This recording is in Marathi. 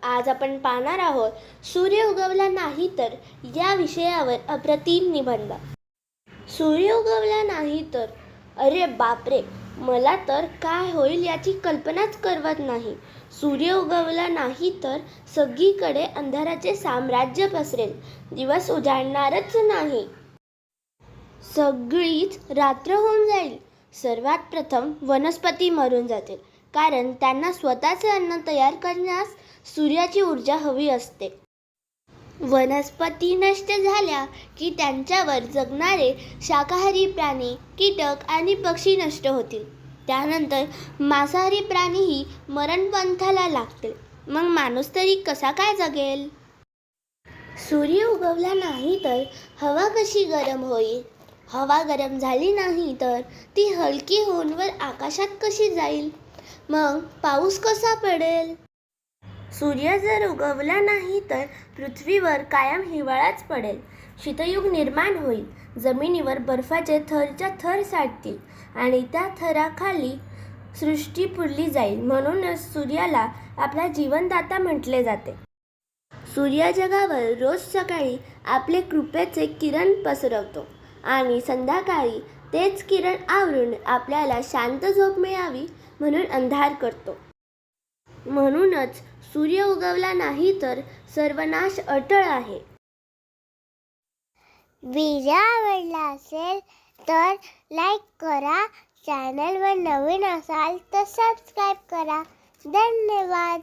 आज आपण पाहणार आहोत सूर्य उगवला नाही तर या विषयावर अप्रतिम निबंध. सूर्य उगवला नाही तर अरे बापरे, मला तर काय होईल याची कल्पनाच करवत नाही. सूर्य उगवला नाही तर सगळीकडे अंधाराचे साम्राज्य पसरेल. दिवस उजाडणारच नाही. सगळीच रात्र होऊन जाईल. सर्वात प्रथम वनस्पती मरून जातील, कारण त्यांना स्वतःचे अन्न तयार करण्यास सूर्याची ऊर्जा हवी असते. वनस्पती नष्ट झाल्या की त्यांच्यावर जगणारे शाकाहारी प्राणी, कीटक आणि पक्षी नष्ट होतील. त्यानंतर मांसाहारी प्राणीही मरणपंथाला लागतील. मग माणूस तरी कसा काय जगेल? सूर्य उगवला नाही तर हवा कशी गरम होईल? हवा गरम झाली नाही तर ती हलकी होऊन वर आकाशात कशी जाईल? मग पाऊस कसा पडेल? सूर्य जर उगवला नाही तर पृथ्वीवर कायम हिवाळाच पडेल. शीतयुग निर्माण होईल. जमिनीवर बर्फाचे थरच्या थर साठतील आणि त्या थराखाली सृष्टी पुरली जाईल. म्हणूनच सूर्याला आपला जीवनदाता म्हटले जाते. सूर्य जगावर रोज सकाळी आपले कृपेचे किरण पसरवतो आणि संध्याकाळी तेच किरण आवरून आपल्याला शांत झोप मिळावी म्हणून अंधार करतो. म्हणूनच सूर्य उगवला नाही तर सर्वनाश अटळ आहे. व्हिडिओ आवडला असेल तर लाईक करा. चॅनलवर नवीन असाल तर सबस्क्राईब करा. धन्यवाद.